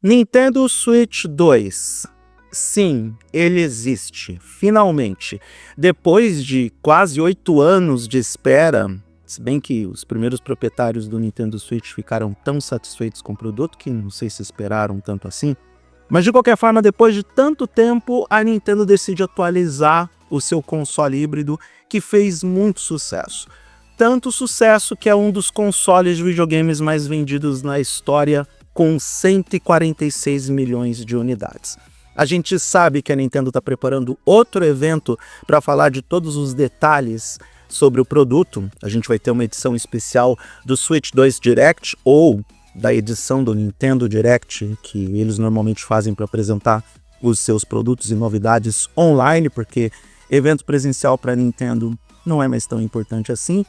Nintendo Switch 2. Sim, ele existe, finalmente. Depois de quase 8 anos de espera, se bem que os primeiros proprietários do Nintendo Switch ficaram tão satisfeitos com o produto que não sei se esperaram tanto assim. Mas de qualquer forma, depois de tanto tempo, a Nintendo decide atualizar o seu console híbrido, que fez muito sucesso. Tanto sucesso que é um dos consoles de videogames mais vendidos na história, com 146 milhões de unidades. A gente sabe que a Nintendo está preparando outro evento para falar de todos os detalhes sobre o produto. A gente vai ter uma edição especial do Switch 2 Direct, ou da edição do Nintendo Direct, que eles normalmente fazem para apresentar os seus produtos e novidades online, porque evento presencial para a Nintendo não é mais tão importante assim.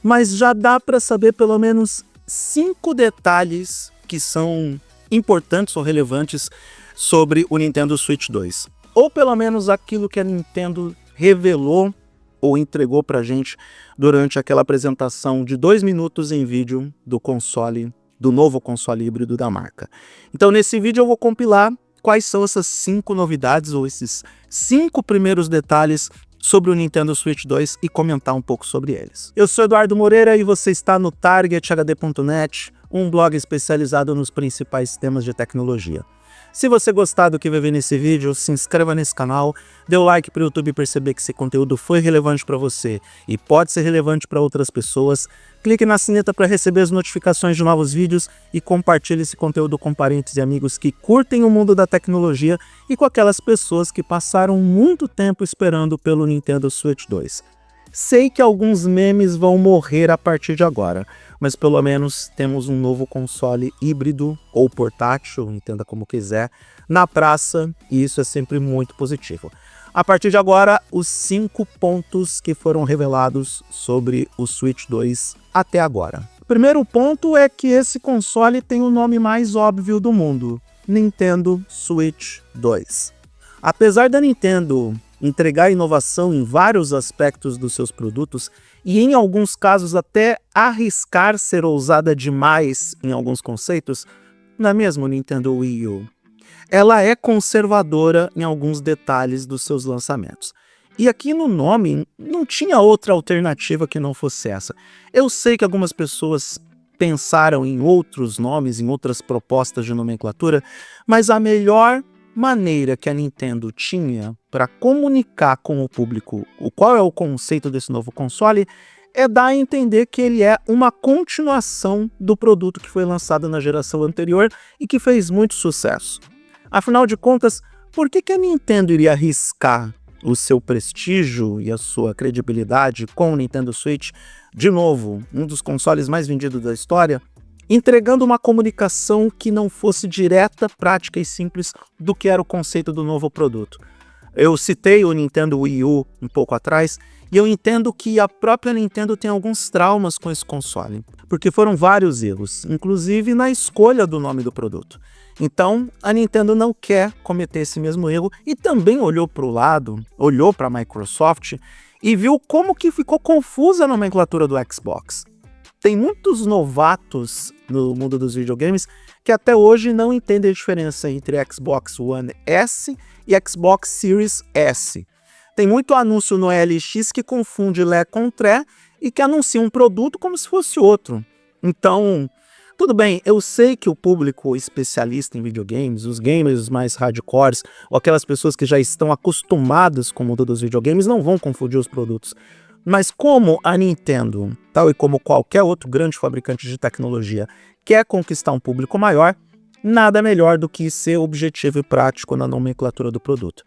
Mas já dá para saber pelo menos 5 detalhes que são importantes ou relevantes sobre o Nintendo Switch 2. Ou pelo menos aquilo que a Nintendo revelou ou entregou pra gente durante aquela apresentação de 2 minutos em vídeo do console, do novo console híbrido da marca. Então nesse vídeo eu vou compilar quais são essas 5 novidades ou esses 5 primeiros detalhes sobre o Nintendo Switch 2 e comentar um pouco sobre eles. Eu sou Eduardo Moreira e você está no TargetHD.net, um blog especializado nos principais temas de tecnologia. Se você gostar do que vai ver nesse vídeo, se inscreva nesse canal, dê o like para o YouTube perceber que esse conteúdo foi relevante para você e pode ser relevante para outras pessoas. Clique na sineta para receber as notificações de novos vídeos e compartilhe esse conteúdo com parentes e amigos que curtem o mundo da tecnologia e com aquelas pessoas que passaram muito tempo esperando pelo Nintendo Switch 2. Sei que alguns memes vão morrer a partir de agora, mas pelo menos temos um novo console híbrido ou portátil, entenda como quiser, na praça, e isso é sempre muito positivo. A partir de agora, os 5 pontos que foram revelados sobre o Switch 2 até agora. O primeiro ponto é que esse console tem o nome mais óbvio do mundo: Nintendo Switch 2. Apesar da Nintendo entregar inovação em vários aspectos dos seus produtos e em alguns casos até arriscar ser ousada demais em alguns conceitos, não é mesmo Nintendo Wii U? Ela é conservadora em alguns detalhes dos seus lançamentos. E aqui no nome não tinha outra alternativa que não fosse essa. Eu sei que algumas pessoas pensaram em outros nomes, em outras propostas de nomenclatura, mas a melhor maneira que a Nintendo tinha para comunicar com o público o qual é o conceito desse novo console é dar a entender que ele é uma continuação do produto que foi lançado na geração anterior e que fez muito sucesso. Afinal de contas, por que a Nintendo iria arriscar o seu prestígio e a sua credibilidade com o Nintendo Switch, de novo, um dos consoles mais vendidos da história, entregando uma comunicação que não fosse direta, prática e simples do que era o conceito do novo produto? Eu citei o Nintendo Wii U um pouco atrás, e eu entendo que a própria Nintendo tem alguns traumas com esse console, porque foram vários erros, inclusive na escolha do nome do produto. Então, a Nintendo não quer cometer esse mesmo erro e também olhou para o lado, olhou para a Microsoft e viu como que ficou confusa a nomenclatura do Xbox. Tem muitos novatos no mundo dos videogames que até hoje não entendem a diferença entre Xbox One S e Xbox Series S. Tem muito anúncio no LX que confunde Lé com Tré e que anuncia um produto como se fosse outro. Então, tudo bem, eu sei que o público especialista em videogames, os gamers mais hardcores, ou aquelas pessoas que já estão acostumadas com o mundo dos videogames, não vão confundir os produtos. Mas como a Nintendo, tal e como qualquer outro grande fabricante de tecnologia, quer conquistar um público maior, nada melhor do que ser objetivo e prático na nomenclatura do produto.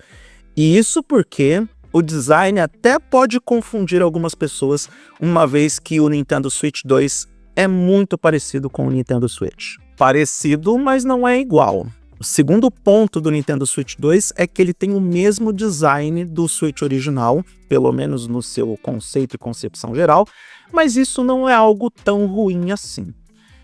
E isso porque o design até pode confundir algumas pessoas, uma vez que o Nintendo Switch 2 é muito parecido com o Nintendo Switch. Parecido, mas não é igual. O segundo ponto do Nintendo Switch 2 é que ele tem o mesmo design do Switch original, pelo menos no seu conceito e concepção geral, mas isso não é algo tão ruim assim.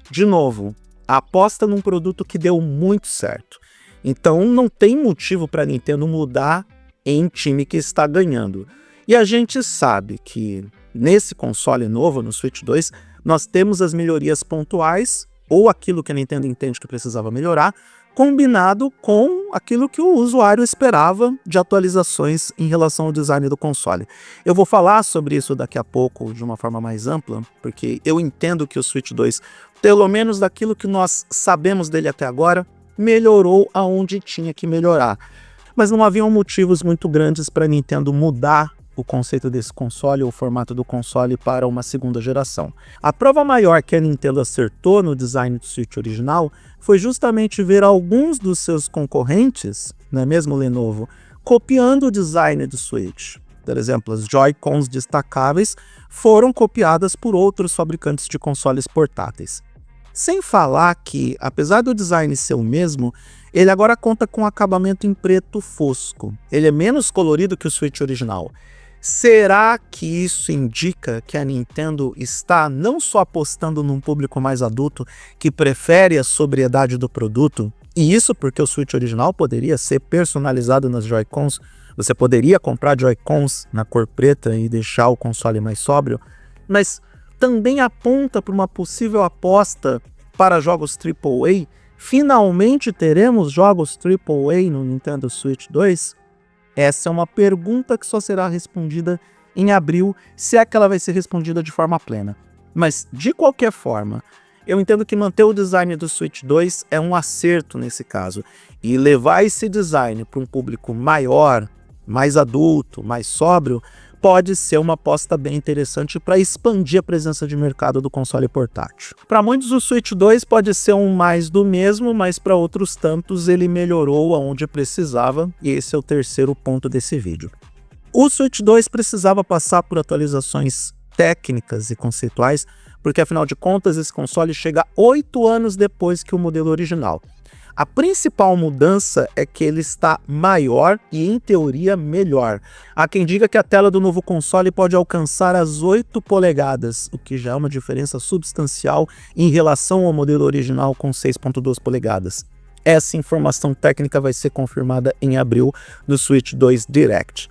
De novo, a aposta num produto que deu muito certo. Então não tem motivo para a Nintendo mudar em time que está ganhando. E a gente sabe que nesse console novo, no Switch 2, nós temos as melhorias pontuais, ou aquilo que a Nintendo entende que precisava melhorar, combinado com aquilo que o usuário esperava de atualizações em relação ao design do console. Eu vou falar sobre isso daqui a pouco de uma forma mais ampla, porque eu entendo que o Switch 2, pelo menos daquilo que nós sabemos dele até agora, melhorou aonde tinha que melhorar. Mas não haviam motivos muito grandes para a Nintendo mudar o conceito desse console ou o formato do console para uma segunda geração. A prova maior que a Nintendo acertou no design do Switch original foi justamente ver alguns dos seus concorrentes, não é mesmo, Lenovo, copiando o design do Switch. Por exemplo, as Joy-Cons destacáveis foram copiadas por outros fabricantes de consoles portáteis. Sem falar que, apesar do design ser o mesmo, ele agora conta com acabamento em preto fosco. Ele é menos colorido que o Switch original. Será que isso indica que a Nintendo está não só apostando num público mais adulto que prefere a sobriedade do produto, e isso porque o Switch original poderia ser personalizado nas Joy-Cons, você poderia comprar Joy-Cons na cor preta e deixar o console mais sóbrio, mas também aponta para uma possível aposta para jogos AAA? Finalmente teremos jogos AAA no Nintendo Switch 2? Essa é uma pergunta que só será respondida em abril, se é que ela vai ser respondida de forma plena. Mas, de qualquer forma, eu entendo que manter o design do Switch 2 é um acerto nesse caso. E levar esse design para um público maior, mais adulto, mais sóbrio, pode ser uma aposta bem interessante para expandir a presença de mercado do console portátil. Para muitos, o Switch 2 pode ser um mais do mesmo, mas para outros tantos ele melhorou aonde precisava, e esse é o terceiro ponto desse vídeo. O Switch 2 precisava passar por atualizações técnicas e conceituais, porque afinal de contas esse console chega 8 anos depois que o modelo original. A principal mudança é que ele está maior e, em teoria, melhor. Há quem diga que a tela do novo console pode alcançar as 8 polegadas, o que já é uma diferença substancial em relação ao modelo original com 6.2 polegadas. Essa informação técnica vai ser confirmada em abril no Switch 2 Direct.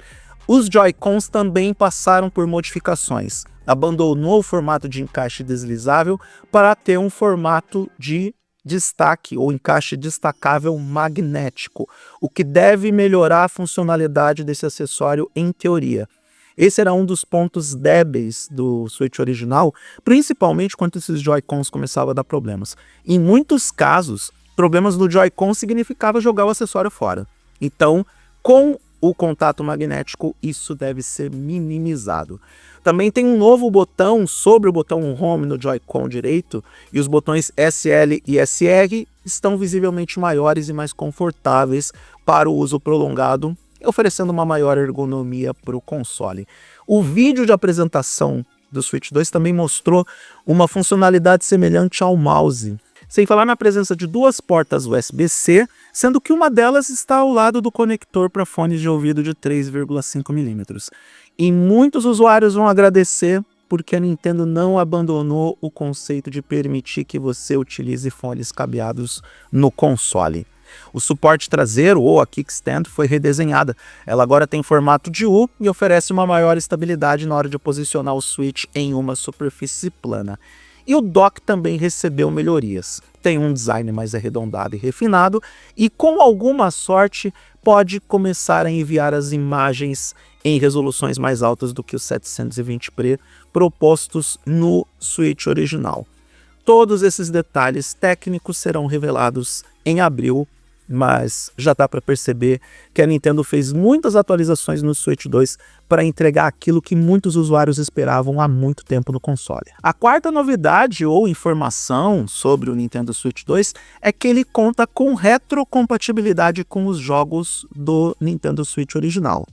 Os Joy-Cons também passaram por modificações. Abandonou o formato de encaixe deslizável para ter um formato de destaque ou encaixe destacável magnético, o que deve melhorar a funcionalidade desse acessório em teoria. Esse era um dos pontos débeis do Switch original, principalmente quando esses Joy-Cons começavam a dar problemas. Em muitos casos, problemas no Joy-Con significava jogar o acessório fora. Então, com o contato magnético, isso deve ser minimizado. Também tem um novo botão sobre o botão Home no Joy-Con direito, e os botões SL e SR estão visivelmente maiores e mais confortáveis para o uso prolongado, oferecendo uma maior ergonomia para o console. O vídeo de apresentação do Switch 2 também mostrou uma funcionalidade semelhante ao mouse, sem falar na presença de 2 portas USB-C, sendo que uma delas está ao lado do conector para fones de ouvido de 3,5 mm. E muitos usuários vão agradecer porque a Nintendo não abandonou o conceito de permitir que você utilize fones cabeados no console. O suporte traseiro, ou a kickstand, foi redesenhada. Ela agora tem formato de U e oferece uma maior estabilidade na hora de posicionar o Switch em uma superfície plana. E o dock também recebeu melhorias. Tem um design mais arredondado e refinado e, com alguma sorte, pode começar a enviar as imagens em resoluções mais altas do que os 720p propostos no Switch original. Todos esses detalhes técnicos serão revelados em abril, mas já dá para perceber que a Nintendo fez muitas atualizações no Switch 2 para entregar aquilo que muitos usuários esperavam há muito tempo no console. A quarta novidade ou informação sobre o Nintendo Switch 2 é que ele conta com retrocompatibilidade com os jogos do Nintendo Switch original.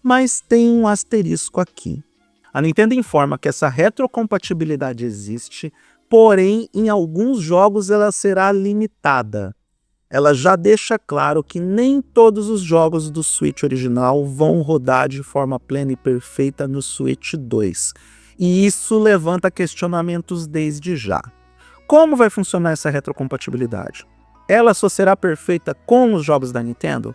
Mas tem um asterisco aqui. A Nintendo informa que essa retrocompatibilidade existe, porém em alguns jogos ela será limitada. Ela já deixa claro que nem todos os jogos do Switch original vão rodar de forma plena e perfeita no Switch 2. E isso levanta questionamentos desde já. Como vai funcionar essa retrocompatibilidade? Ela só será perfeita com os jogos da Nintendo?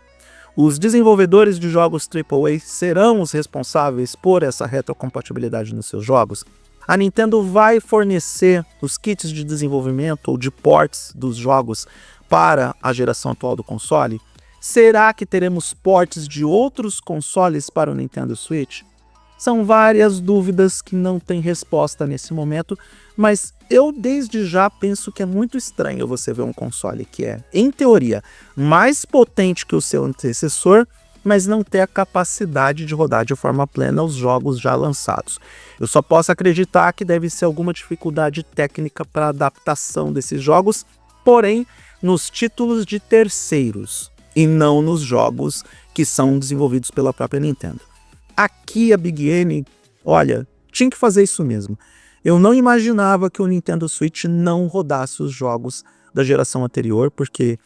Os desenvolvedores de jogos AAA serão os responsáveis por essa retrocompatibilidade nos seus jogos? A Nintendo vai fornecer os kits de desenvolvimento ou de ports dos jogos para a geração atual do console? Será que teremos ports de outros consoles para o Nintendo Switch? São várias dúvidas que não têm resposta nesse momento, mas eu desde já penso que é muito estranho você ver um console que é, em teoria, mais potente que o seu antecessor, mas não ter a capacidade de rodar de forma plena os jogos já lançados. Eu só posso acreditar que deve ser alguma dificuldade técnica para adaptação desses jogos, porém nos títulos de terceiros e não nos jogos que são desenvolvidos pela própria Nintendo. Aqui a Big N, olha, tinha que fazer isso mesmo. Eu não imaginava que o Nintendo Switch não rodasse os jogos da geração anterior, porque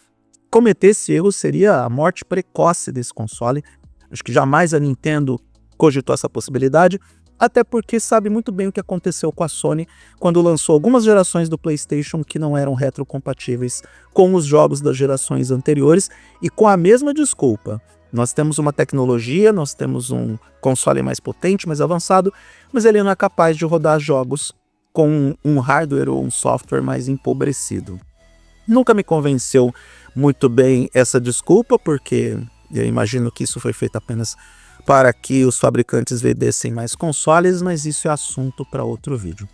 cometer esse erro seria a morte precoce desse console. Acho que jamais a Nintendo cogitou essa possibilidade, até porque sabe muito bem o que aconteceu com a Sony quando lançou algumas gerações do PlayStation que não eram retrocompatíveis com os jogos das gerações anteriores e com a mesma desculpa. Nós temos uma tecnologia, nós temos um console mais potente, mais avançado, mas ele não é capaz de rodar jogos com um hardware ou um software mais empobrecido. Nunca me convenceu muito bem essa desculpa, porque eu imagino que isso foi feito apenas para que os fabricantes vendessem mais consoles, mas isso é assunto para outro vídeo.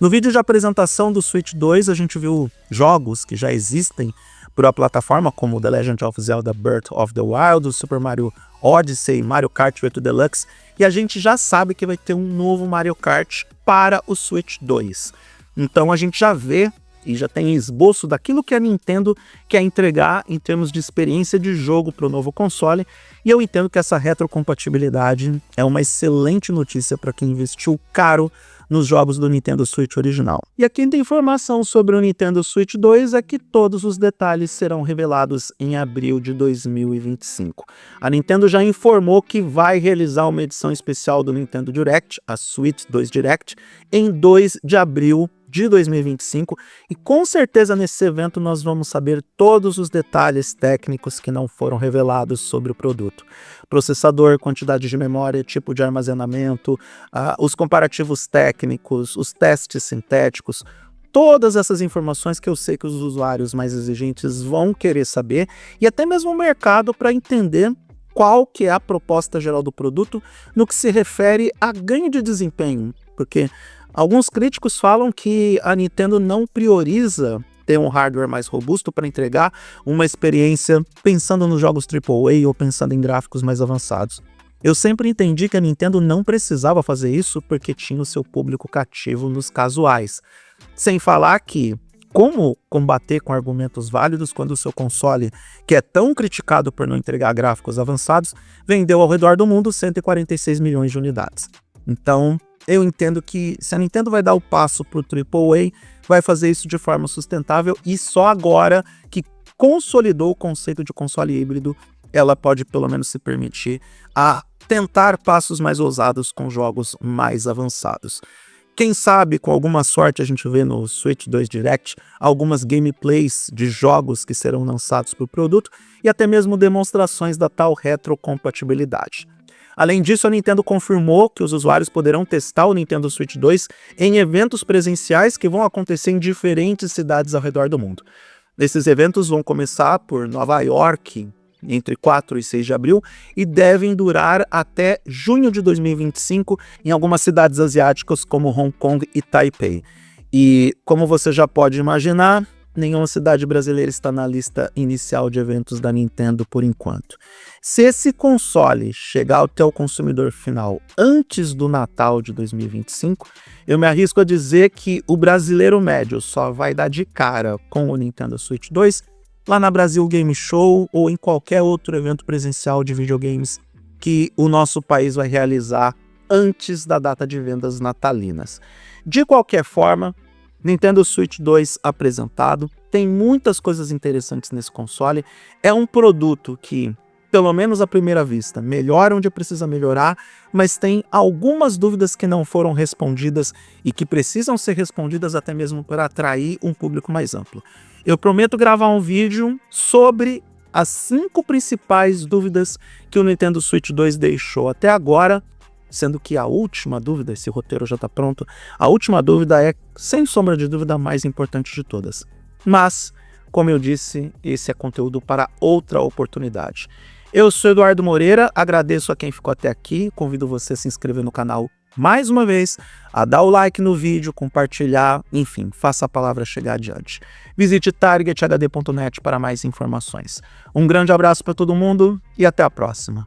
No vídeo de apresentação do Switch 2, a gente viu jogos que já existem por a plataforma, como The Legend of Zelda Breath of the Wild, Super Mario Odyssey, Mario Kart 8 Deluxe, e a gente já sabe que vai ter um novo Mario Kart para o Switch 2. Então a gente já vê e já tem esboço daquilo que a Nintendo quer entregar em termos de experiência de jogo para o novo console, e eu entendo que essa retrocompatibilidade é uma excelente notícia para quem investiu caro nos jogos do Nintendo Switch original. E a quinta informação sobre o Nintendo Switch 2 é que todos os detalhes serão revelados em abril de 2025. A Nintendo já informou que vai realizar uma edição especial do Nintendo Direct, a Switch 2 Direct, em 2 de abril de 2025, e com certeza nesse evento nós vamos saber todos os detalhes técnicos que não foram revelados sobre o produto. Processador, quantidade de memória, tipo de armazenamento, os comparativos técnicos, os testes sintéticos, todas essas informações que eu sei que os usuários mais exigentes vão querer saber, e até mesmo o mercado para entender qual que é a proposta geral do produto no que se refere a ganho de desempenho, porque alguns críticos falam que a Nintendo não prioriza ter um hardware mais robusto para entregar uma experiência pensando nos jogos AAA ou pensando em gráficos mais avançados. Eu sempre entendi que a Nintendo não precisava fazer isso porque tinha o seu público cativo nos casuais. Sem falar que, como combater com argumentos válidos quando o seu console, que é tão criticado por não entregar gráficos avançados, vendeu ao redor do mundo 146 milhões de unidades. Então, eu entendo que se a Nintendo vai dar o passo para o AAA, vai fazer isso de forma sustentável, e só agora que consolidou o conceito de console híbrido, ela pode pelo menos se permitir a tentar passos mais ousados com jogos mais avançados. Quem sabe, com alguma sorte, a gente vê no Switch 2 Direct algumas gameplays de jogos que serão lançados para o produto e até mesmo demonstrações da tal retrocompatibilidade. Além disso, a Nintendo confirmou que os usuários poderão testar o Nintendo Switch 2 em eventos presenciais que vão acontecer em diferentes cidades ao redor do mundo. Esses eventos vão começar por Nova York, entre 4 e 6 de abril, e devem durar até junho de 2025 em algumas cidades asiáticas como Hong Kong e Taipei. E como você já pode imaginar, nenhuma cidade brasileira está na lista inicial de eventos da Nintendo por enquanto. Se esse console chegar até o consumidor final antes do Natal de 2025, eu me arrisco a dizer que o brasileiro médio só vai dar de cara com o Nintendo Switch 2 lá na Brasil Game Show ou em qualquer outro evento presencial de videogames que o nosso país vai realizar antes da data de vendas natalinas. De qualquer forma, Nintendo Switch 2 apresentado, tem muitas coisas interessantes nesse console, é um produto que, pelo menos à primeira vista, melhora onde precisa melhorar, mas tem algumas dúvidas que não foram respondidas e que precisam ser respondidas até mesmo para atrair um público mais amplo. Eu prometo gravar um vídeo sobre as 5 principais dúvidas que o Nintendo Switch 2 deixou até agora, sendo que a última dúvida, esse roteiro já está pronto, a última dúvida é, sem sombra de dúvida, a mais importante de todas. Mas Como eu disse, esse é conteúdo para outra oportunidade. Eu sou Eduardo Moreira, agradeço a quem ficou até aqui, convido você a se inscrever no canal mais uma vez, a dar o like no vídeo, compartilhar, enfim, faça a palavra chegar adiante. Visite targethd.net para mais informações. Um grande abraço para todo mundo e até a próxima.